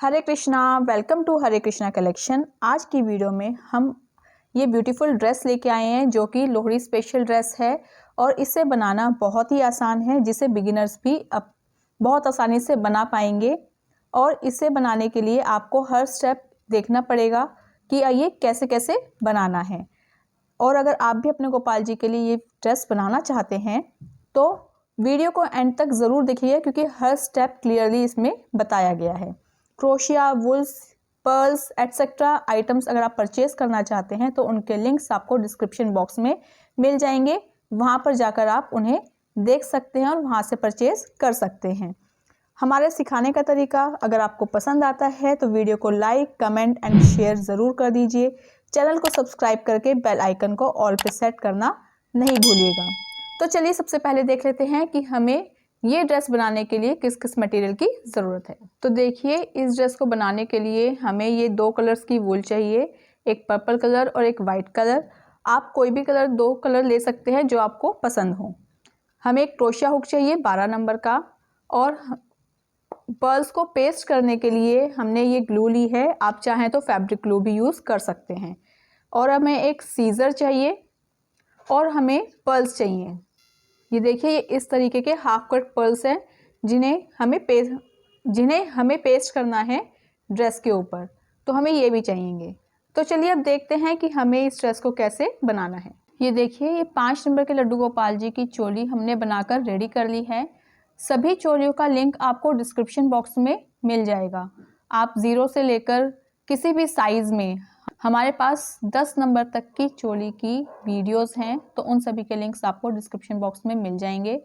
Hare Krishna, welcome to Hare Krishna collection. आज की video में हम ये ब्यूटीफुल ड्रेस लेके आए हैं जो कि लोहड़ी स्पेशल ड्रेस है और इसे बनाना बहुत ही आसान है, जिसे बिगिनर्स भी अब बहुत आसानी से बना पाएंगे। और इसे बनाने के लिए आपको हर स्टेप देखना पड़ेगा कि ये कैसे कैसे बनाना है। और अगर आप भी अपने गोपाल जी के लिए ये ड्रेस बनाना चाहते हैं तो वीडियो को एंड तक ज़रूर देखिए, क्योंकि हर स्टेप क्लियरली इसमें बताया गया है। Crochet, Wolves, pearls etcetera items अगर आप परचेज करना चाहते हैं तो उनके लिंक्स आपको डिस्क्रिप्शन बॉक्स में मिल जाएंगे। वहां पर जाकर आप उन्हें देख सकते हैं और वहां से परचेज कर सकते हैं। हमारे सिखाने का तरीका अगर आपको पसंद आता है तो वीडियो को लाइक, कमेंट एंड शेयर ज़रूर कर दीजिए। चैनल को सब्सक्राइब करके बेल आइकन को ऑल पे सेट करना नहीं भूलिएगा। तो चलिए सबसे पहले देख लेते हैं कि हमें ये ड्रेस बनाने के लिए किस किस मटेरियल की ज़रूरत है। तो देखिए, इस ड्रेस को बनाने के लिए हमें ये 2 कलर्स की वूल चाहिए, एक पर्पल कलर और एक वाइट कलर। आप कोई भी कलर 2 कलर ले सकते हैं जो आपको पसंद हो। हमें एक क्रोशिया हुक चाहिए 12 नंबर का, और पर्ल्स को पेस्ट करने के लिए हमने ये ग्लू ली है। आप चाहें तो फैब्रिक ग्लू भी यूज़ कर सकते हैं। और हमें एक सीज़र चाहिए और हमें पर्ल्स चाहिए। ये देखिए, ये इस तरीके के हाफ कट पर्ल्स हैं जिन्हें हमें पेस्ट करना है ड्रेस के ऊपर। तो हमें ये भी चाहिएंगे। तो चलिए अब देखते हैं कि हमें इस ड्रेस को कैसे बनाना है। ये देखिए, ये 5 नंबर के लड्डू गोपाल जी की चोली हमने बनाकर रेडी कर ली है। सभी चोलियों का लिंक आपको डिस्क्रिप्शन बॉक्स में मिल जाएगा। आप 0 से लेकर किसी भी साइज़ में, हमारे पास 10 नंबर तक की चोली की वीडियोस हैं, तो उन सभी के लिंक्स आपको डिस्क्रिप्शन बॉक्स में मिल जाएंगे।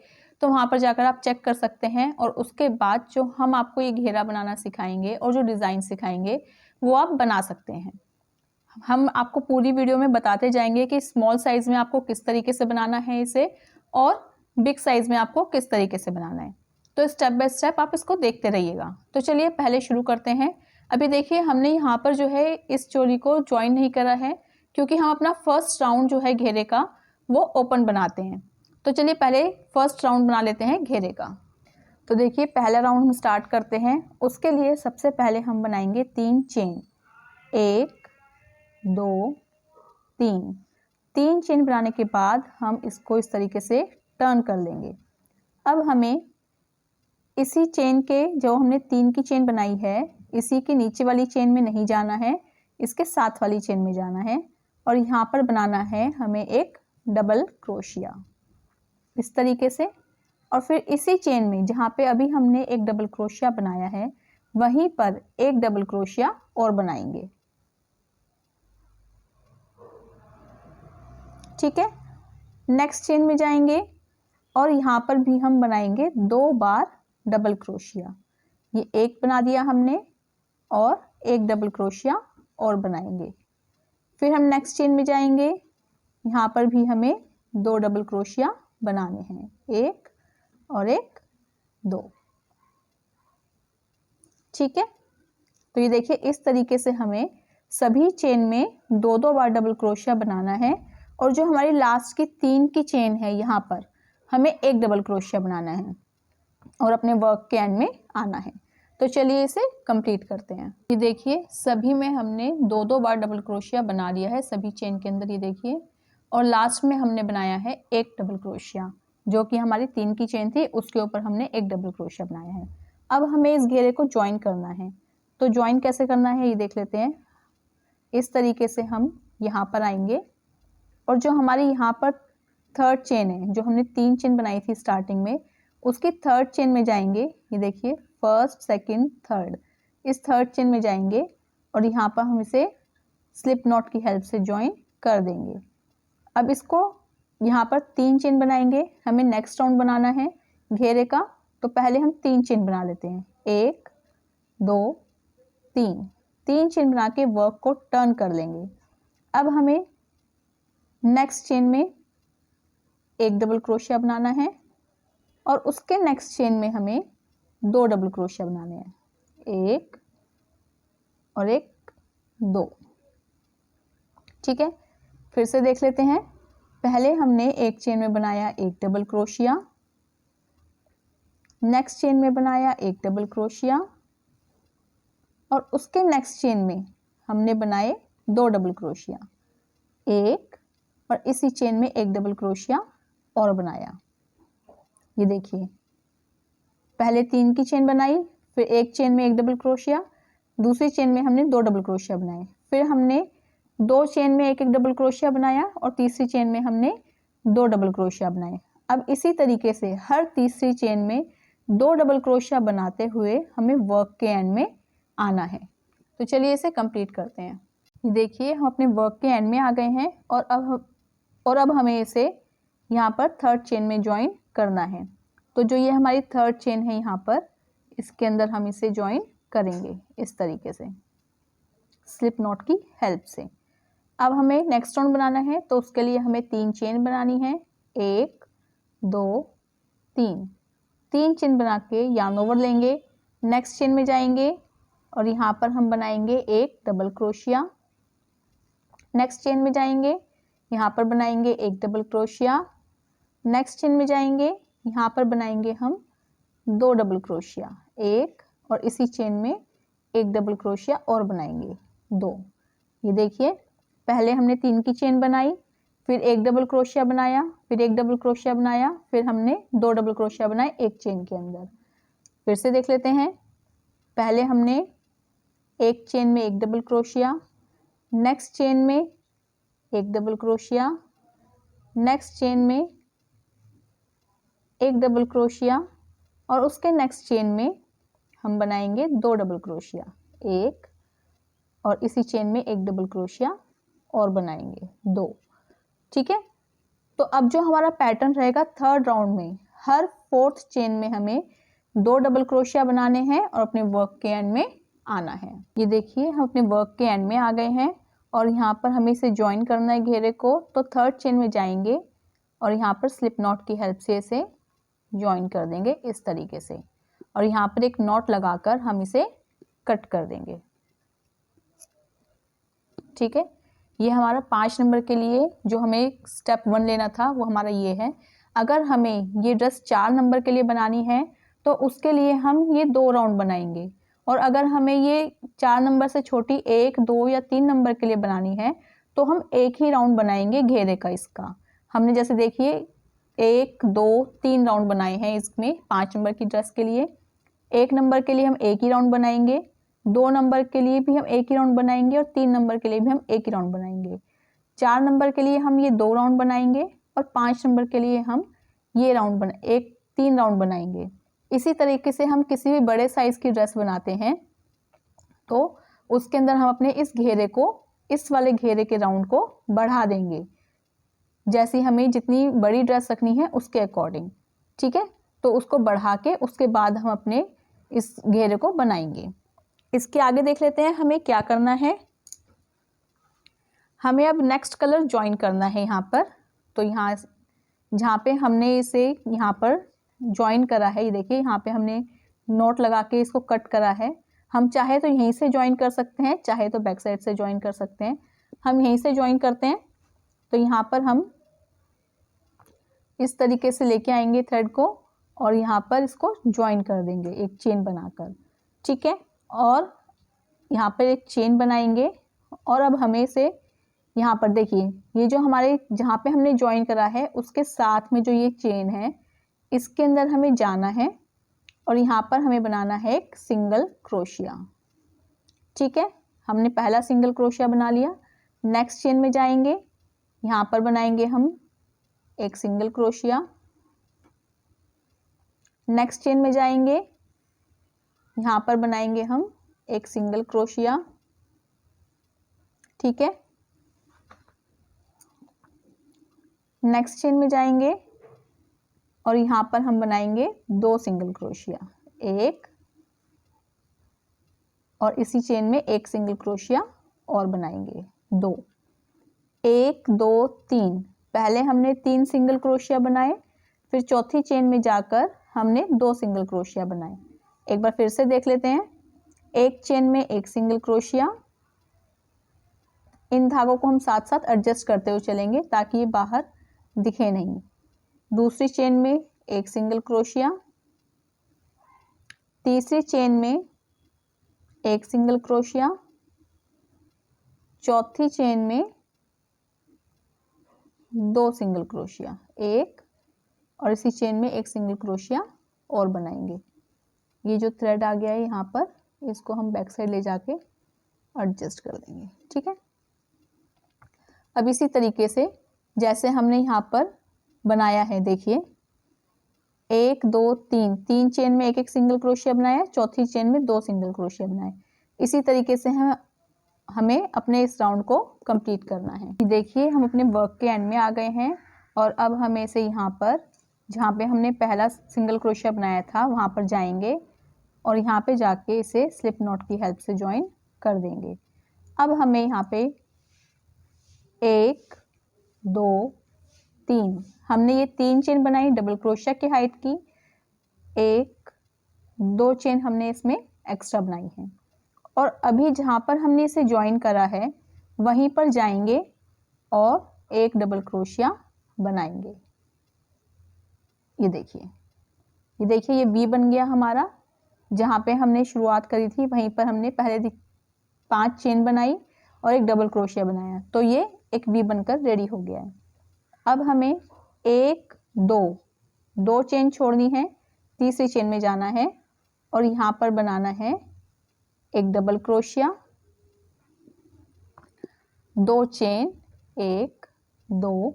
तो वहाँ पर जाकर आप चेक कर सकते हैं। और उसके बाद जो हम आपको ये घेरा बनाना सिखाएंगे और जो डिज़ाइन सिखाएंगे वो आप बना सकते हैं। हम आपको पूरी वीडियो में बताते जाएंगे कि स्मॉल साइज़ में आपको किस तरीके से बनाना है इसे, और बिग साइज़ में आपको किस तरीके से बनाना है। तो स्टेप बाय स्टेप आप इसको देखते रहिएगा। तो चलिए पहले शुरू करते हैं। अभी देखिए, हमने यहाँ पर जो है इस चोली को ज्वाइन नहीं करा है, क्योंकि हम अपना फर्स्ट राउंड जो है घेरे का वो ओपन बनाते हैं। तो चलिए पहले फर्स्ट राउंड बना लेते हैं घेरे का। तो देखिए, पहला राउंड हम स्टार्ट करते हैं। उसके लिए सबसे पहले हम बनाएंगे 3 चेन। 1 2 3 चेन बनाने के बाद हम इसको इस तरीके से टर्न कर लेंगे। अब हमें इसी चेन के, जो हमने 3 की चेन बनाई है, इसी के नीचे वाली चेन में नहीं जाना है, इसके साथ वाली चेन में जाना है। और यहाँ पर बनाना है हमें एक डबल क्रोशिया इस तरीके से। और फिर इसी चेन में जहाँ पे अभी हमने एक डबल क्रोशिया बनाया है, वहीं पर एक डबल क्रोशिया और बनाएंगे। ठीक है, नेक्स्ट चेन में जाएंगे और यहाँ पर भी हम बनाएंगे 2 बार डबल क्रोशिया। ये एक बना दिया हमने और एक डबल क्रोशिया और बनाएंगे। फिर हम नेक्स्ट चेन में जाएंगे, यहाँ पर भी हमें 2 डबल क्रोशिया बनाने हैं, 1 और 1 2। ठीक है, तो ये देखिए, इस तरीके से हमें सभी चेन में 2-2 बार डबल क्रोशिया बनाना है। और जो हमारी लास्ट की 3 की चेन है, यहाँ पर हमें एक डबल क्रोशिया बनाना है और अपने वर्क के एंड में आना है। तो चलिए इसे कंप्लीट करते हैं। ये देखिए, सभी में हमने 2-2 बार डबल क्रोशिया बना लिया है सभी चेन के अंदर, ये देखिए। और लास्ट में हमने बनाया है एक डबल क्रोशिया, जो कि हमारी 3 की चेन थी, उसके ऊपर हमने एक डबल क्रोशिया बनाया है। अब हमें इस घेरे को ज्वाइन करना है। तो ज्वाइन कैसे करना है ये देख लेते हैं। इस तरीके से हम यहाँ पर आएंगे और जो हमारी यहाँ पर 3rd चेन है, जो हमने 3 चेन बनाई थी स्टार्टिंग में, उसकी 3rd चेन में जाएंगे। ये देखिए, 1st 2nd 3rd, इस 3rd चेन में जाएंगे और यहाँ पर हम इसे स्लिप नॉट की हेल्प से ज्वाइन कर देंगे। अब इसको यहाँ पर 3 चेन बनाएंगे। हमें नेक्स्ट राउंड बनाना है घेरे का, तो पहले हम 3 चेन बना लेते हैं। 1 2 3 चेन बना के वर्क को टर्न कर लेंगे। अब हमें नेक्स्ट चेन में एक डबल क्रोशिया बनाना है और उसके नेक्स्ट चेन में हमें 2 डबल क्रोशिया बनाने हैं, 1 और 1 2। ठीक है, फिर से देख लेते हैं। पहले हमने एक चेन में बनाया एक डबल क्रोशिया, नेक्स्ट चेन में बनाया एक डबल क्रोशिया, और उसके नेक्स्ट चेन में हमने बनाए 2 डबल क्रोशिया, एक, और इसी चेन में एक डबल क्रोशिया और बनाया। ये देखिए, पहले 3 की चेन बनाई, फिर एक चेन में एक डबल क्रोशिया, दूसरी चेन में हमने 2 डबल क्रोशिया बनाए, फिर हमने 2 चेन में एक एक डबल क्रोशिया बनाया और तीसरी चेन में हमने 2 डबल क्रोशिया बनाए। अब इसी तरीके से हर तीसरी चेन में 2 डबल क्रोशिया बनाते हुए हमें वर्क के एंड में आना है। तो चलिए इसे कंप्लीट करते हैं। ये देखिए, हम अपने वर्क के एंड में आ गए हैं और अब हमें इसे यहाँ पर थर्ड चेन में ज्वाइन करना है। तो जो ये हमारी थर्ड चेन है यहाँ पर, इसके अंदर हम इसे ज्वाइन करेंगे इस तरीके से स्लिप नॉट की हेल्प से। अब हमें नेक्स्ट राउंड बनाना है, तो उसके लिए हमें 3 चेन बनानी है, 1 2 3। 3 चेन बना के यार्न ओवर लेंगे, नेक्स्ट चेन में जाएंगे और यहाँ पर हम बनाएंगे एक डबल क्रोशिया, नेक्स्ट चेन में जाएंगे, यहाँ पर बनाएंगे एक डबल क्रोशिया, नेक्स्ट चेन में जाएंगे, यहाँ पर बनाएंगे हम 2 डबल क्रोशिया, एक, और इसी चेन में एक डबल क्रोशिया और बनाएंगे 2। ये देखिए, पहले हमने 3 की चेन बनाई, फिर एक डबल क्रोशिया बनाया, फिर एक डबल क्रोशिया बनाया, फिर हमने 2 डबल क्रोशिया बनाए एक चेन के अंदर। फिर से देख लेते हैं, पहले हमने एक चेन में एक डबल क्रोशिया, नेक्स्ट चेन में एक डबल क्रोशिया, नेक्स्ट चेन में एक डबल क्रोशिया और उसके नेक्स्ट चेन में हम बनाएंगे 2 डबल क्रोशिया, एक, और इसी चेन में एक डबल क्रोशिया और बनाएंगे 2। ठीक है। तो अब जो हमारा पैटर्न रहेगा थर्ड राउंड में, हर फोर्थ चेन में हमें 2 डबल क्रोशिया बनाने हैं और अपने वर्क के एंड में आना है। ये देखिए, हम अपने वर्क के एंड में आ गए हैं और यहाँ पर हमें इसे ज्वाइन करना है घेरे को। तो थर्ड चेन में जाएंगे और यहाँ पर स्लिप नॉट की हेल्प से इसे ज्वाइन कर देंगे इस तरीके से, और यहाँ पर एक नॉट लगाकर हम इसे कट कर देंगे। ठीक है, ये हमारा 5 नंबर के लिए जो हमें स्टेप 1 लेना था वो हमारा ये है। अगर हमें ये ड्रेस 4 नंबर के लिए बनानी है तो उसके लिए हम ये 2 राउंड बनाएंगे, और अगर हमें ये 4 नंबर से छोटी 1, 2 या 3 नंबर के लिए बनानी है तो हम एक ही राउंड बनाएंगे घेरे का। इसका हमने जैसे देखिए 1, 2, 3 राउंड बनाए हैं इसमें 5 नंबर की ड्रेस के लिए। 1 नंबर के लिए हम एक ही राउंड बनाएंगे, 2 नंबर के लिए भी हम एक ही राउंड बनाएंगे और 3 नंबर के लिए भी हम एक ही राउंड बनाएंगे। 4 नंबर के लिए हम ये 2 राउंड बनाएंगे और 5 नंबर के लिए हम ये राउंड 3 राउंड बनाएंगे। इसी तरीके से हम किसी भी बड़े साइज की ड्रेस बनाते हैं तो उसके अंदर हम अपने इस घेरे को, इस वाले घेरे के राउंड को बढ़ा देंगे, जैसी हमें जितनी बड़ी ड्रेस रखनी है उसके अकॉर्डिंग। ठीक है, तो उसको बढ़ा के उसके बाद हम अपने इस घेरे को बनाएंगे। इसके आगे देख लेते हैं हमें क्या करना है। हमें अब नेक्स्ट कलर ज्वाइन करना है यहाँ पर। तो यहाँ जहाँ पे हमने इसे यहाँ पर ज्वाइन करा है, ये देखिए यहाँ पे हमने नोट लगा के इसको कट करा है। हम चाहे तो यहीं से ज्वाइन कर सकते हैं, चाहे तो बैक साइड से ज्वाइन कर सकते हैं। हम यहीं से ज्वाइन करते हैं। तो यहाँ पर हम इस तरीके से लेके आएंगे थ्रेड को और यहाँ पर इसको ज्वाइन कर देंगे एक चेन बनाकर। ठीक है, और यहाँ पर एक चेन बनाएंगे और अब हमें इसे यहाँ पर देखिए, ये जो हमारे जहाँ पे हमने ज्वाइन करा है उसके साथ में जो ये चेन है इसके अंदर हमें जाना है और यहाँ पर हमें बनाना है एक सिंगल क्रोशिया। ठीक है, हमने पहला सिंगल क्रोशिया बना लिया। नेक्स्ट चेन में जाएंगे, यहाँ पर बनाएंगे हम एक सिंगल क्रोशिया। नेक्स्ट चेन में जाएंगे, यहाँ पर बनाएंगे हम एक सिंगल क्रोशिया। ठीक है, नेक्स्ट चेन में जाएंगे और यहाँ पर हम बनाएंगे 2 सिंगल क्रोशिया, एक, और इसी चेन में एक सिंगल क्रोशिया और बनाएंगे 2। 1, 2, 3। पहले हमने 3 सिंगल क्रोशिया बनाए, फिर चौथी चेन में जाकर हमने 2 सिंगल क्रोशिया बनाए। एक बार फिर से देख लेते हैं। एक चेन में एक सिंगल क्रोशिया, इन धागों को हम साथ साथ एडजस्ट करते हुए चलेंगे ताकि ये बाहर दिखे नहीं। दूसरी चेन में एक सिंगल क्रोशिया, तीसरी चेन में एक सिंगल क्रोशिया, चौथी चेन में 2 सिंगल क्रोशिया, एक और इसी चेन में एक सिंगल क्रोशिया और बनाएंगे। ये जो थ्रेड आ गया है यहाँ पर, इसको हम बैक साइड ले जाके एडजस्ट कर देंगे। ठीक है, अब इसी तरीके से जैसे हमने यहाँ पर बनाया है, देखिए 1 2 3, 3 चेन में एक एक सिंगल क्रोशिया बनाया, चौथी चेन में 2 सिंगल क्रोशिया बनाए। इसी तरीके से हमें अपने इस राउंड को कंप्लीट करना है। देखिए हम अपने वर्क के एंड में आ गए हैं और अब हमें इसे यहाँ पर, जहाँ पे हमने पहला सिंगल क्रोशिया बनाया था वहाँ पर जाएंगे और यहाँ पे जाके इसे स्लिप नॉट की हेल्प से ज्वाइन कर देंगे। अब हमें यहाँ पे 1 2 3, हमने ये 3 चेन बनाई डबल क्रोशिया की हाइट की, 1 2 चेन हमने इसमें एक्स्ट्रा बनाई है और अभी जहाँ पर हमने इसे ज्वाइन करा है वहीं पर जाएंगे और एक डबल क्रोशिया बनाएंगे। ये देखिए ये वी बन गया हमारा। जहाँ पे हमने शुरुआत करी थी वहीं पर हमने पहले 5 चेन बनाई और एक डबल क्रोशिया बनाया, तो ये एक वी बनकर रेडी हो गया है। अब हमें 1 2 चेन छोड़नी है, तीसरी चेन में जाना है और यहाँ पर बनाना है एक डबल क्रोशिया, 2 चेन 1 2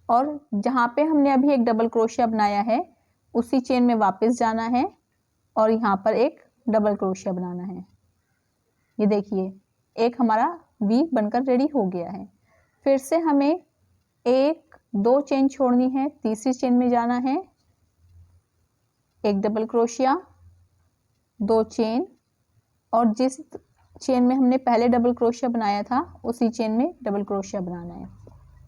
और जहाँ पे हमने अभी एक डबल क्रोशिया बनाया है उसी चेन में वापस जाना है और यहाँ पर एक डबल क्रोशिया बनाना है। ये देखिए एक हमारा वी बनकर रेडी हो गया है। फिर से हमें 1 2 चेन छोड़नी है, तीसरी चेन में जाना है, एक डबल क्रोशिया, 2 चेन और जिस चेन में हमने पहले डबल क्रोशिया बनाया था उसी चेन में डबल क्रोशिया बनाना है।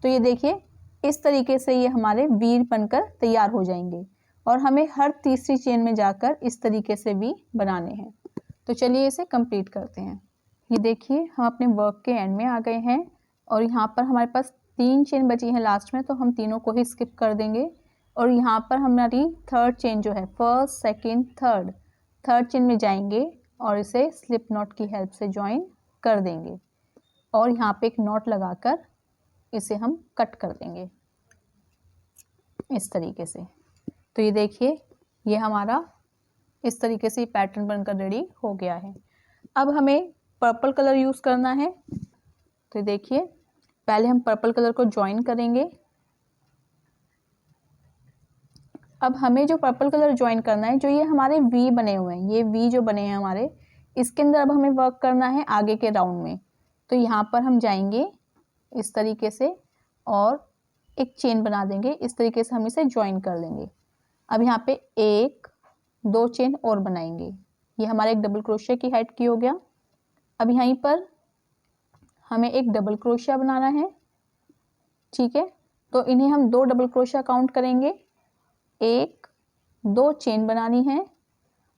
तो ये देखिए इस तरीके से ये हमारे वी बनकर तैयार हो जाएंगे और हमें हर तीसरी चेन में जाकर इस तरीके से वी बनाने हैं। तो चलिए इसे कंप्लीट करते हैं। ये देखिए हम अपने वर्क के एंड में आ गए हैं और यहाँ पर हमारे पास 3 चेन बची हैं लास्ट में, तो हम तीनों को ही स्किप कर देंगे और यहाँ पर हमारी थर्ड चेन जो है, फर्स्ट सेकेंड थर्ड चेन में जाएंगे और इसे स्लिप नॉट की हेल्प से ज्वाइन कर देंगे और यहाँ पे एक नॉट लगाकर इसे हम कट कर देंगे इस तरीके से। तो ये देखिए ये हमारा इस तरीके से पैटर्न बनकर रेडी हो गया है। अब हमें पर्पल कलर यूज़ करना है। तो देखिए पहले हम पर्पल कलर को ज्वाइन करेंगे। अब हमें जो पर्पल कलर ज्वाइन करना है, जो ये हमारे वी बने हुए हैं, ये वी जो बने हैं हमारे, इसके अंदर अब हमें वर्क करना है आगे के राउंड में। तो यहाँ पर हम जाएंगे इस तरीके से और एक चेन बना देंगे, इस तरीके से हम इसे ज्वाइन कर लेंगे। अब यहाँ पे 1 2 चेन और बनाएंगे, ये हमारा एक डबल क्रोशिया की हाइट की हो गया। अब यहीं पर हमें एक डबल क्रोशिया बनाना है, ठीक है। तो इन्हें हम 2 डबल क्रोशिया काउंट करेंगे, 1 2 चेन बनानी है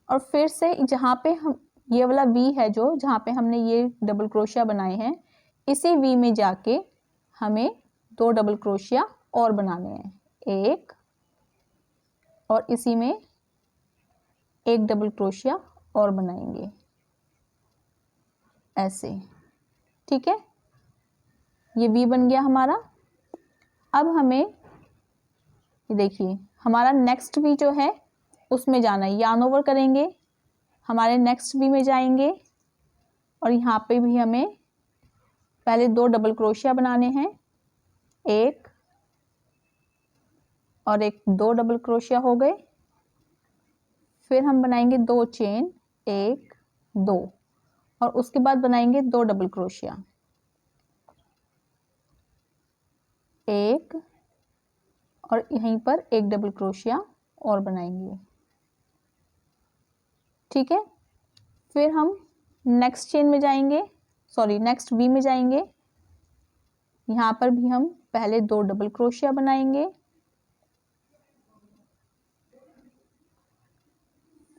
और फिर से जहाँ पे हम ये वाला वी है जो जहाँ पे हमने ये डबल क्रोशिया बनाए हैं, इसी वी में जाके हमें 2 डबल क्रोशिया और बनाने हैं, एक और इसी में एक डबल क्रोशिया और बनाएंगे ऐसे, ठीक है। ये वी बन गया हमारा। अब हमें ये देखिए हमारा नेक्स्ट वी जो है उसमें जाना है, यार्न ओवर करेंगे, हमारे नेक्स्ट वी में जाएंगे और यहाँ पे भी हमें पहले 2 डबल क्रोशिया बनाने हैं, एक और एक, 2 डबल क्रोशिया हो गए। फिर हम बनाएंगे 2 चेन, 1 2 और उसके बाद बनाएंगे 2 डबल क्रोशिया, एक और यहीं पर एक डबल क्रोशिया और बनाएंगे, ठीक है। फिर हम नेक्स्ट चेन में जाएंगे, सॉरी नेक्स्ट वी में जाएंगे, यहाँ पर भी हम पहले 2 डबल क्रोशिया बनाएंगे,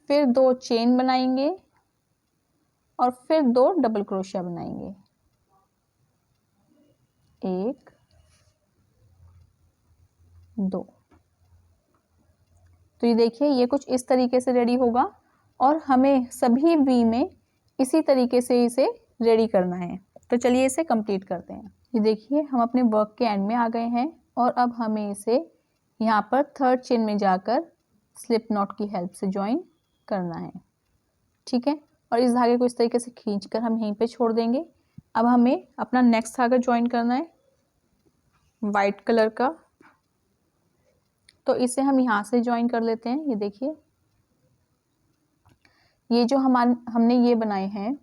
फिर 2 चेन बनाएंगे और फिर 2 डबल क्रोशिया बनाएंगे, 1 2। तो ये देखिए ये कुछ इस तरीके से रेडी होगा और हमें सभी वी में इसी तरीके से इसे रेडी करना है। तो चलिए इसे कंप्लीट करते हैं। ये देखिए हम अपने वर्क के एंड में आ गए हैं और अब हमें इसे यहाँ पर थर्ड चेन में जाकर स्लिप नॉट की हेल्प से ज्वाइन करना है, ठीक है। और इस धागे को इस तरीके से खींचकर हम यहीं पे छोड़ देंगे। अब हमें अपना नेक्स्ट धागा ज्वाइन करना है वाइट कलर का, तो इसे हम यहाँ से ज्वाइन कर लेते हैं। ये देखिए ये जो हमने ये बनाए हैं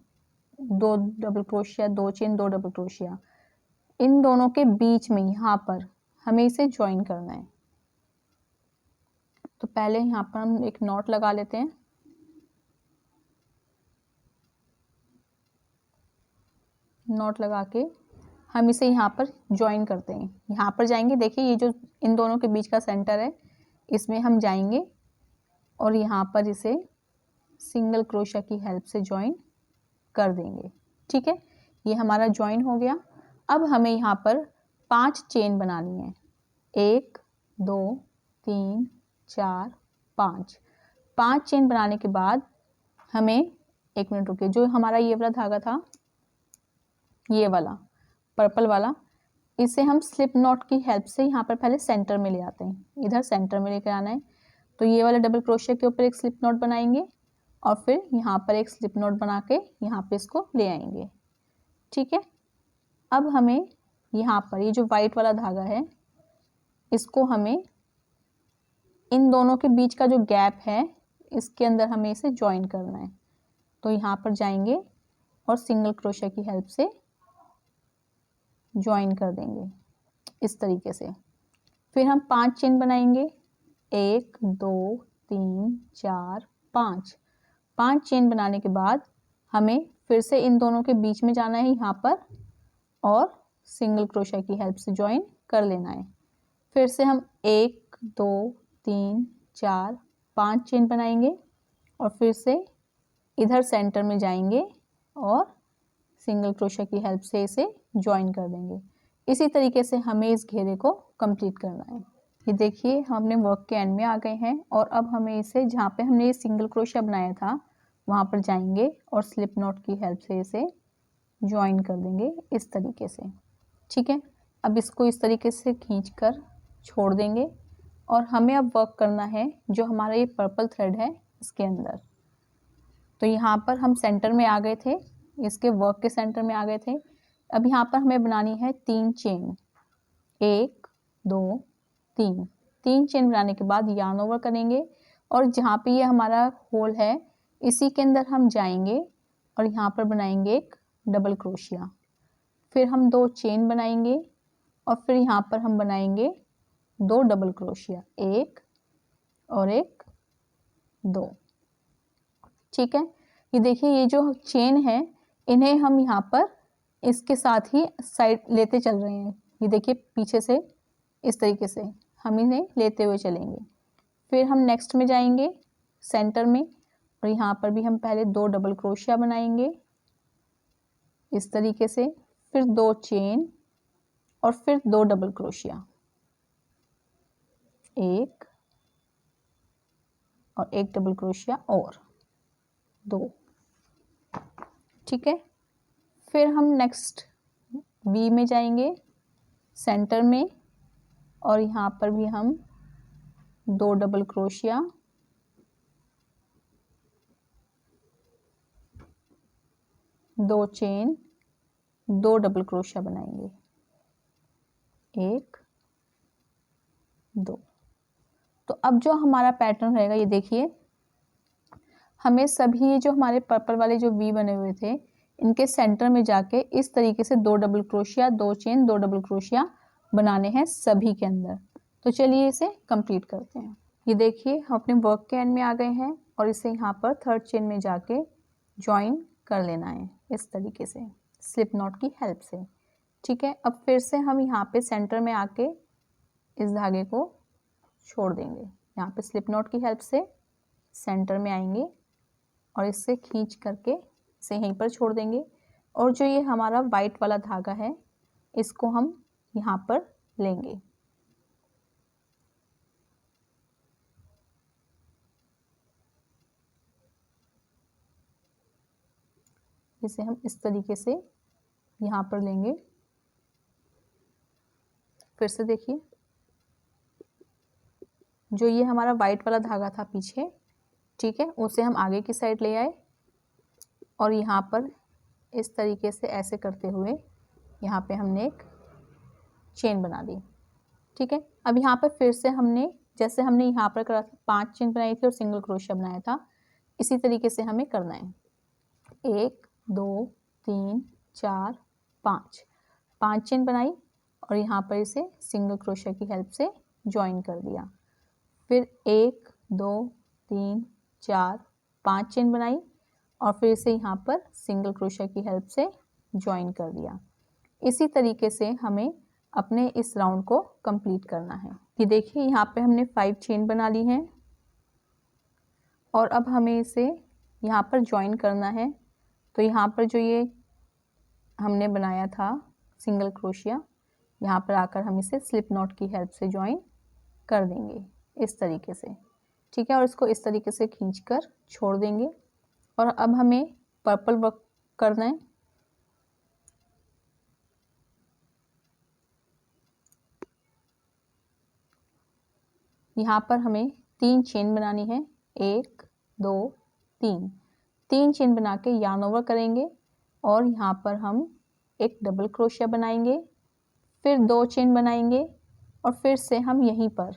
2 double crochet, 2 chain, 2 double crochet, इन दोनों के बीच में यहाँ पर हमें इसे ज्वाइन करना है। तो पहले यहाँ पर हम एक नॉट लगा लेते हैं। नॉट लगा के हम इसे यहाँ पर ज्वाइन करते हैं। यहाँ पर जाएंगे, देखिए ये जो इन दोनों के बीच का सेंटर है इसमें हम जाएंगे और यहाँ पर इसे सिंगल क्रोशिया की हेल्प से ज्वाइन कर देंगे, ठीक है। ये हमारा ज्वाइन हो गया। अब हमें यहाँ पर 5 चेन बनानी है। 1 2 3 4 5 चेन बनाने के बाद हमें, एक मिनट रुकिए, जो हमारा ये वाला धागा था, ये वाला पर्पल वाला, इसे हम स्लिप नॉट की हेल्प से यहाँ पर पहले सेंटर में ले आते हैं। इधर सेंटर में लेकर आना है। तो ये वाला डबल क्रोशिया के ऊपर एक स्लिप नॉट बनाएंगे और फिर यहाँ पर एक स्लिप नॉट बना के यहाँ पे इसको ले आएंगे, ठीक है। अब हमें यहाँ पर ये जो वाइट वाला धागा है इसको हमें इन दोनों के बीच का जो गैप है इसके अंदर हमें इसे ज्वाइन करना है। तो यहाँ पर जाएंगे और सिंगल क्रोशिया की हेल्प से ज्वाइन कर देंगे इस तरीके से। फिर हम 5 चेन बनाएंगे। 1 2 3 4 5 चेन बनाने के बाद हमें फिर से इन दोनों के बीच में जाना है यहाँ पर और सिंगल क्रोशिया की हेल्प से ज्वाइन कर लेना है। फिर से हम 1 2 3 4 5 चेन बनाएंगे और फिर से इधर सेंटर में जाएंगे और सिंगल क्रोशिया की हेल्प से इसे ज्वाइन कर देंगे। इसी तरीके से हमें इस घेरे को कंप्लीट करना है। ये देखिए हम अपने वर्क के एंड में आ गए हैं और अब हमें इसे, जहाँ पे हमने ये सिंगल क्रोशिया बनाया था वहाँ पर जाएंगे और स्लिप नॉट की हेल्प से इसे ज्वाइन कर देंगे इस तरीके से, ठीक है। अब इसको इस तरीके से खींच कर छोड़ देंगे और हमें अब वर्क करना है जो हमारा ये पर्पल थ्रेड है इसके अंदर। तो यहाँ पर हम सेंटर में आ गए थे, इसके वर्क के सेंटर में आ गए थे। अब यहाँ पर हमें बनानी है 3 चेन। 1 2 3 चेन बनाने के बाद यार्न ओवर करेंगे और जहाँ पे ये हमारा होल है इसी के अंदर हम जाएंगे और यहाँ पर बनाएंगे एक डबल क्रोशिया। फिर हम 2 चेन बनाएंगे और फिर यहाँ पर हम बनाएंगे 2 डबल क्रोशिया, 1 और 1 2, ठीक है। ये देखिए ये जो चेन है इन्हें हम यहाँ पर इसके साथ ही साइड लेते चल रहे हैं। ये देखिए पीछे से इस तरीके से हम इन्हें लेते हुए चलेंगे। फिर हम नेक्स्ट में जाएंगे सेंटर में और यहाँ पर भी हम पहले 2 डबल क्रोशिया बनाएंगे इस तरीके से, फिर 2 चेन और फिर 2 डबल क्रोशिया, 1 और 1 डबल क्रोशिया और 2, ठीक है। फिर हम नेक्स्ट वी में जाएंगे सेंटर में और यहाँ पर भी हम 2 double crochet, 2 chain, 2 double crochet बनाएंगे, 1 2। तो अब जो हमारा पैटर्न रहेगा ये देखिए, हमें सभी जो हमारे पर्पल वाले जो वी बने हुए थे इनके सेंटर में जाके इस तरीके से 2 double crochet, 2 chain, 2 double crochet बनाने हैं सभी के अंदर। तो चलिए इसे कंप्लीट करते हैं। ये देखिए हम अपने वर्क के एंड में आ गए हैं और इसे यहाँ पर थर्ड चेन में जाके ज्वाइन कर लेना है इस तरीके से स्लिप नॉट की हेल्प से, ठीक है। अब फिर से हम यहाँ पे सेंटर में आके इस धागे को छोड़ देंगे। यहाँ पे स्लिप नॉट की हेल्प से सेंटर में आएंगे और इससे खींच करके इसे यहीं पर छोड़ देंगे और जो ये हमारा वाइट वाला धागा है इसको हम यहाँ पर लेंगे। इसे हम इस तरीके से यहाँ पर लेंगे। फिर से देखिए, जो ये हमारा वाइट वाला धागा था पीछे, ठीक है, उसे हम आगे की साइड ले आए और यहाँ पर इस तरीके से ऐसे करते हुए यहाँ पे हमने एक चेन बना दी। ठीक है, अब यहाँ पर फिर से हमने, जैसे हमने यहाँ पर करा था 5 चेन बनाई थी और सिंगल क्रोशिया बनाया था, इसी तरीके से हमें करना है। 1 2 3 4 5 5 चेन बनाई और यहाँ पर इसे सिंगल क्रोशिया की हेल्प से ज्वाइन कर दिया। फिर 1 2 3 4 5 चेन बनाई और फिर इसे यहाँ पर सिंगल क्रोशिया की हेल्प से ज्वाइन कर दिया। इसी तरीके से हमें अपने इस राउंड को कंप्लीट करना है। ये देखिए, यहाँ पे हमने 5 चेन बना ली हैं और अब हमें इसे यहाँ पर ज्वाइन करना है। तो यहाँ पर जो ये हमने बनाया था सिंगल क्रोशिया, यहाँ पर आकर हम इसे स्लिप नॉट की हेल्प से ज्वाइन कर देंगे इस तरीके से। ठीक है, और इसको इस तरीके से खींचकर छोड़ देंगे। और अब हमें पर्पल वर्क करना है। यहाँ पर हमें 3 चेन बनानी है, 1 2 3 चेन बना के yarn ओवर करेंगे और यहाँ पर हम एक डबल क्रोशिया बनाएंगे, फिर 2 चेन बनाएंगे और फिर से हम यहीं पर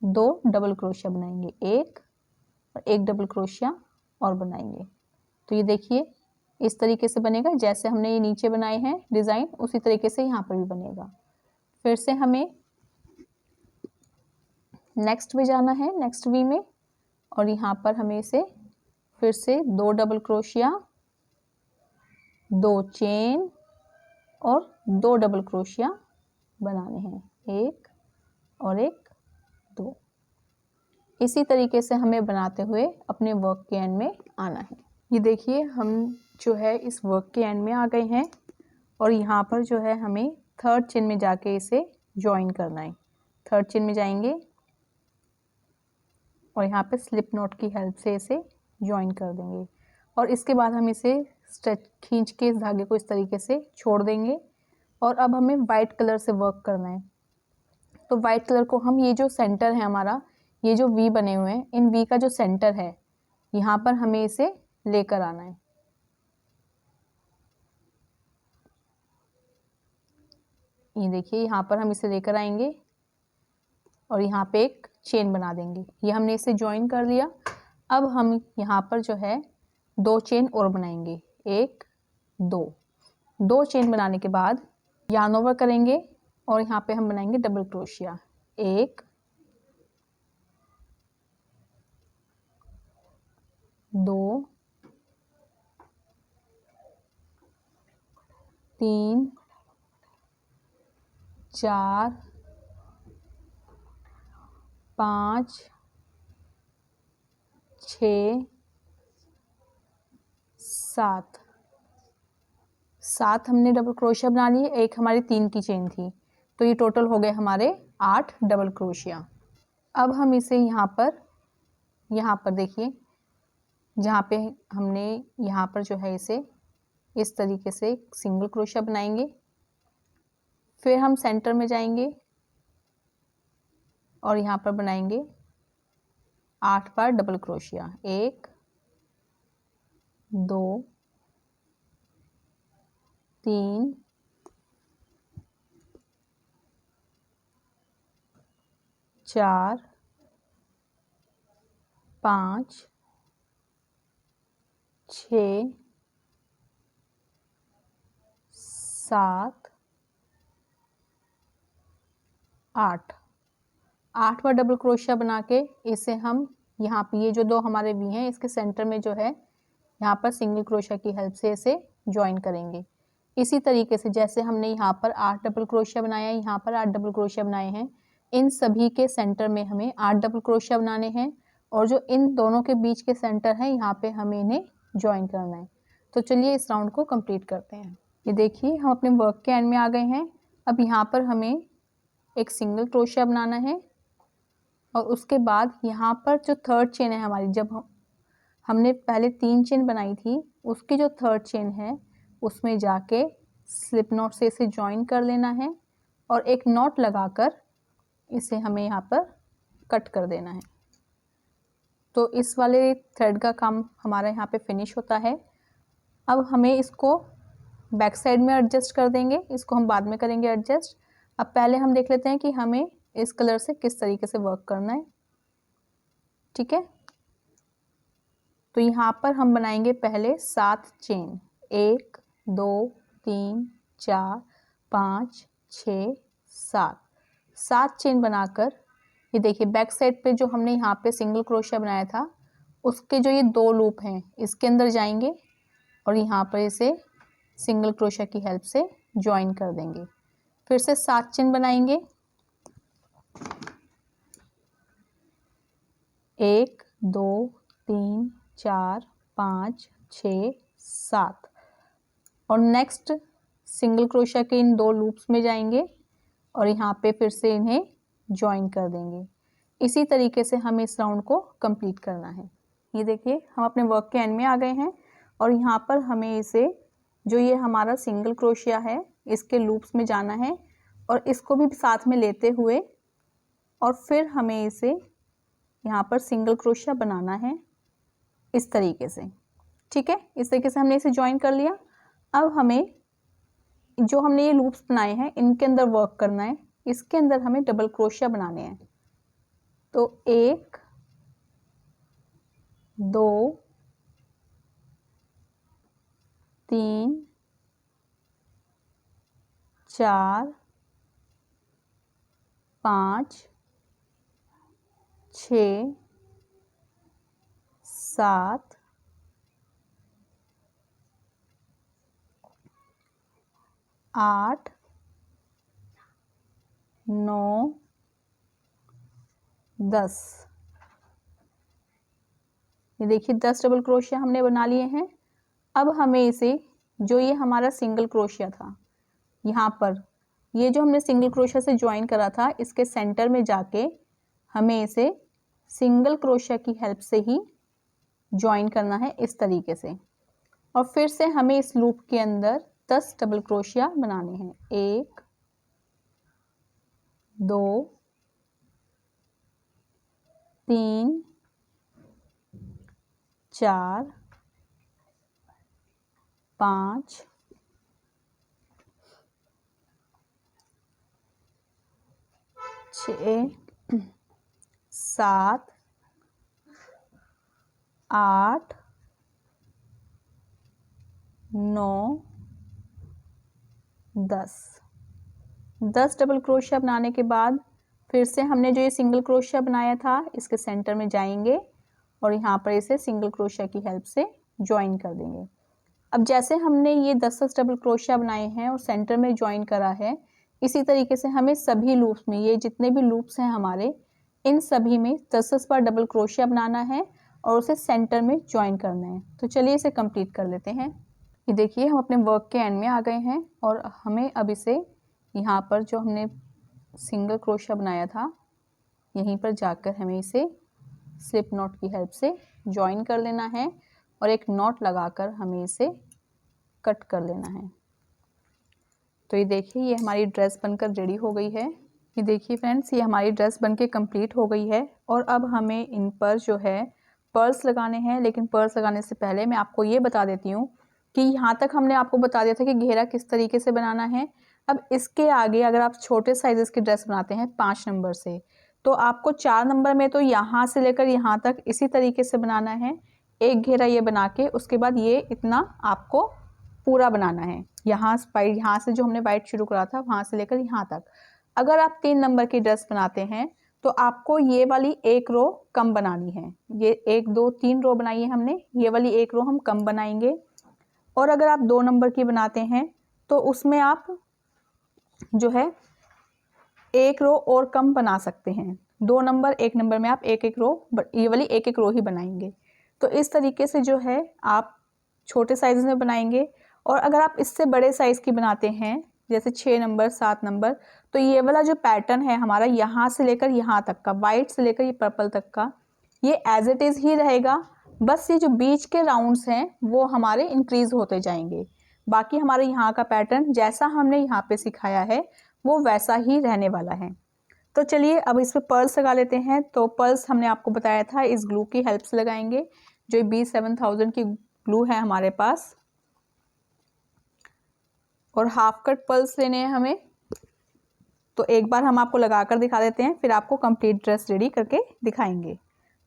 2 डबल क्रोशिया बनाएंगे, 1 और 1 डबल क्रोशिया और बनाएंगे। तो ये देखिए, इस तरीके से बनेगा। जैसे हमने ये नीचे बनाए हैं डिज़ाइन, उसी तरीके से यहाँ पर भी बनेगा। फिर से हमें नेक्स्ट में जाना है, नेक्स्ट वी में, और यहाँ पर हमें इसे फिर से 2 डबल क्रोशिया, 2 चेन और 2 डबल क्रोशिया बनाने हैं, 1 और 1 2। इसी तरीके से हमें बनाते हुए अपने वर्क के एंड में आना है। ये देखिए, हम जो है इस वर्क के एंड में आ गए हैं और यहाँ पर जो है हमें 3rd चेन में जाके इसे ज्वाइन करना है। 3rd चेन में जाएंगे और यहाँ पे स्लिप नॉट की हेल्प से इसे ज्वाइन कर देंगे और इसके बाद हम इसे स्ट्रेच खींच के इस धागे को इस तरीके से छोड़ देंगे। और अब हमें वाइट कलर से वर्क करना है। तो वाइट कलर को हम, ये जो सेंटर है हमारा, ये जो वी बने हुए हैं, इन वी का जो सेंटर है, यहाँ पर हमें इसे लेकर आना है। ये देखिए, यहाँ पर हम इसे लेकर आएंगे और यहाँ पे एक चेन बना देंगे। ये हमने इसे ज्वाइन कर लिया। अब हम यहाँ पर जो है 2 चेन और बनाएंगे, 1 2 चेन बनाने के बाद yarn ओवर करेंगे और यहाँ पे हम बनाएंगे डबल क्रोशिया, 1 2 3 4 5 6 7 हमने डबल क्रोशिया बना लिए। एक हमारी 3 की चेन थी, तो ये टोटल हो गए हमारे 8 डबल क्रोशिया। अब हम इसे यहाँ पर देखिए, जहाँ पे हमने यहाँ पर जो है इसे इस तरीके से सिंगल क्रोशिया बनाएंगे। फिर हम सेंटर में जाएंगे और यहाँ पर बनाएंगे 8 बार डबल क्रोशिया, 1 2 3 4 5 6 7 8 बार डबल क्रोशिया बना के इसे हम यहाँ पे, ये जो 2 हमारे वी हैं, इसके सेंटर में जो है यहाँ पर सिंगल क्रोशिया की हेल्प से इसे ज्वाइन करेंगे। इसी तरीके से जैसे हमने यहाँ पर 8 डबल क्रोशिया बनाया है, यहाँ पर 8 डबल क्रोशिया बनाए हैं, इन सभी के सेंटर में हमें 8 डबल क्रोशिया बनाने हैं और जो इन दोनों के बीच के सेंटर है, यहाँ पे हमें इन्हें ज्वाइन करना है। तो चलिए इस राउंड को कंप्लीट करते हैं। ये देखिए, हम अपने वर्क के एंड में आ गए हैं। अब यहाँ पर हमें एक सिंगल क्रोशिया बनाना है और उसके बाद यहाँ पर जो 3rd चेन है हमारी, जब हमने पहले 3 चेन बनाई थी, उसकी जो थर्ड चेन है उसमें जाके स्लिप नॉट से इसे ज्वाइन कर लेना है और एक नॉट लगाकर इसे हमें यहाँ पर कट कर देना है। तो इस वाले थ्रेड का काम हमारा यहाँ पे फिनिश होता है। अब हमें इसको बैक साइड में एडजस्ट कर देंगे, इसको हम बाद में करेंगे एडजस्ट। अब पहले हम देख लेते हैं कि हमें इस कलर से किस तरीके से वर्क करना है। ठीक है, तो यहाँ पर हम बनाएंगे पहले 7 चेन, 1 2 3 4 5 6 7 चेन बनाकर ये देखिए बैक साइड पे जो हमने यहाँ पे सिंगल क्रोशिया बनाया था उसके जो ये 2 लूप हैं इसके अंदर जाएंगे और यहाँ पर इसे सिंगल क्रोशिया की हेल्प से ज्वाइन कर देंगे। फिर से 7 चेन बनाएंगे, 1 2 3 4 5 6 7 और नेक्स्ट सिंगल क्रोशिया के इन 2 लूप्स में जाएंगे और यहाँ पे फिर से इन्हें ज्वाइन कर देंगे। इसी तरीके से हमें इस राउंड को कंप्लीट करना है। ये देखिए हम अपने वर्क के एंड में आ गए हैं और यहाँ पर हमें इसे जो ये हमारा सिंगल क्रोशिया है इसके लूप्स में जाना है और इसको भी साथ में लेते हुए और फिर हमें इसे यहाँ पर सिंगल क्रोशिया बनाना है इस तरीके से। ठीक है, इस तरीके से हमने इसे ज्वाइन कर लिया। अब हमें जो हमने ये लूप्स बनाए हैं इनके अंदर वर्क करना है, इसके अंदर हमें डबल क्रोशिया बनाने हैं। तो 1 2 3 4 5 6 7 8 9 10। ये देखिए 10 डबल क्रोशिया हमने बना लिए हैं। अब हमें इसे जो ये हमारा सिंगल क्रोशिया था यहाँ पर ये जो हमने सिंगल क्रोशिया से ज्वाइन करा था इसके सेंटर में जाके हमें इसे सिंगल क्रोशिया की हेल्प से ही ज्वाइन करना है इस तरीके से। और फिर से हमें इस लूप के अंदर 10 डबल क्रोशिया बनाने हैं, 1 2 3 4 5 6 7 8 9 10 डबल क्रोशिया बनाने के बाद फिर से हमने जो ये सिंगल क्रोशिया बनाया था इसके सेंटर में जाएंगे और यहाँ पर इसे सिंगल क्रोशिया की हेल्प से ज्वाइन कर देंगे। अब जैसे हमने ये 10 डबल क्रोशिया बनाए हैं और सेंटर में ज्वाइन करा है इसी तरीके से हमें सभी लूप्स में ये जितने भी लूप्स हैं हमारे इन सभी में 10 बार डबल क्रोशिया बनाना है और उसे सेंटर में ज्वाइन करना है। तो चलिए इसे कंप्लीट कर लेते हैं। ये देखिए हम अपने वर्क के एंड में आ गए हैं और हमें अब इसे यहाँ पर जो हमने सिंगल क्रोशिया बनाया था यहीं पर जाकर हमें इसे स्लिप नॉट की हेल्प से ज्वाइन कर लेना है और एक नॉट लगाकर हमें इसे कट कर लेना है। तो ये देखिए ये हमारी ड्रेस बनकर रेडी हो गई है। ये देखिए फ्रेंड्स ये हमारी ड्रेस बनके कंप्लीट हो गई है और अब हमें इन पर जो है पर्ल्स लगाने हैं। लेकिन पर्ल्स लगाने से पहले मैं आपको ये बता देती हूँ कि यहाँ तक हमने आपको बता दिया था कि घेरा किस तरीके से बनाना है। अब इसके आगे अगर आप छोटे साइज़ की ड्रेस बनाते हैं 5 नंबर से तो आपको 4 नंबर में तो यहाँ से लेकर यहाँ तक इसी तरीके से बनाना है। एक घेरा ये बना के उसके बाद ये इतना आपको पूरा बनाना है। यहाँ से जो हमने वाइट शुरू करा था वहाँ से लेकर यहाँ तक। अगर आप 3 नंबर की ड्रेस बनाते हैं तो आपको ये वाली एक रो कम बनानी है। ये 1 2 3 रो बनाई है हमने, ये वाली एक रो हम कम बनाएंगे। और अगर आप 2 नंबर की बनाते हैं तो उसमें आप जो है एक रो और कम बना सकते हैं। 2 नंबर 1 नंबर में आप एक एक रो, ये वाली एक एक रो ही बनाएंगे। तो इस तरीके से जो है आप छोटे साइज में बनाएंगे। और अगर आप इससे बड़े साइज़ की बनाते हैं जैसे 6 नंबर 7 नंबर तो ये वाला जो पैटर्न है हमारा यहाँ से लेकर यहाँ तक का, वाइट से लेकर ये पर्पल तक का, ये एज इट इज़ ही रहेगा। बस ये जो बीच के राउंड्स हैं वो हमारे इंक्रीज होते जाएंगे। बाकी हमारे यहाँ का पैटर्न जैसा हमने यहाँ पे सिखाया है वो वैसा ही रहने वाला है। तो चलिए अब इस पे पर्ल्स लगा लेते हैं। तो पर्ल्स हमने आपको बताया था इस ग्लू की हेल्प से लगाएंगे, जो B7000 की ग्लू है हमारे पास। और हाफ कट पर्ल्स लेने हैं हमें। तो एक बार हम आपको लगा कर दिखा देते हैं, फिर आपको कंप्लीट ड्रेस रेडी करके दिखाएंगे।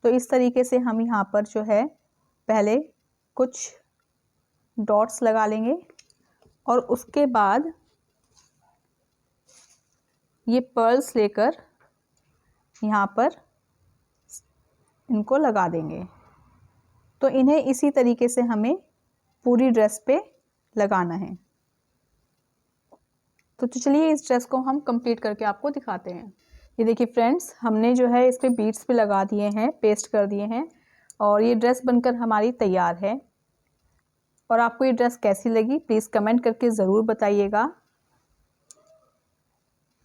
तो इस तरीके से हम यहाँ पर जो है पहले कुछ डॉट्स लगा लेंगे और उसके बाद ये पर्ल्स लेकर यहाँ पर इनको लगा देंगे। तो इन्हें इसी तरीके से हमें पूरी ड्रेस पे लगाना है। तो चलिए इस ड्रेस को हम कंप्लीट करके आपको दिखाते हैं। ये देखिए फ्रेंड्स, हमने जो है इस पे बीड्स भी लगा दिए हैं, पेस्ट कर दिए हैं और ये ड्रेस बनकर हमारी तैयार है। और आपको ये ड्रेस कैसी लगी प्लीज़ कमेंट करके ज़रूर बताइएगा।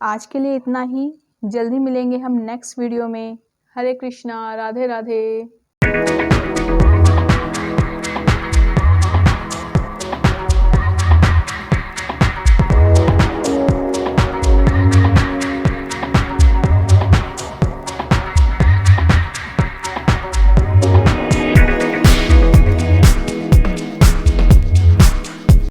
आज के लिए इतना ही, जल्दी मिलेंगे हम नेक्स्ट वीडियो में। हरे कृष्णा, राधे राधे।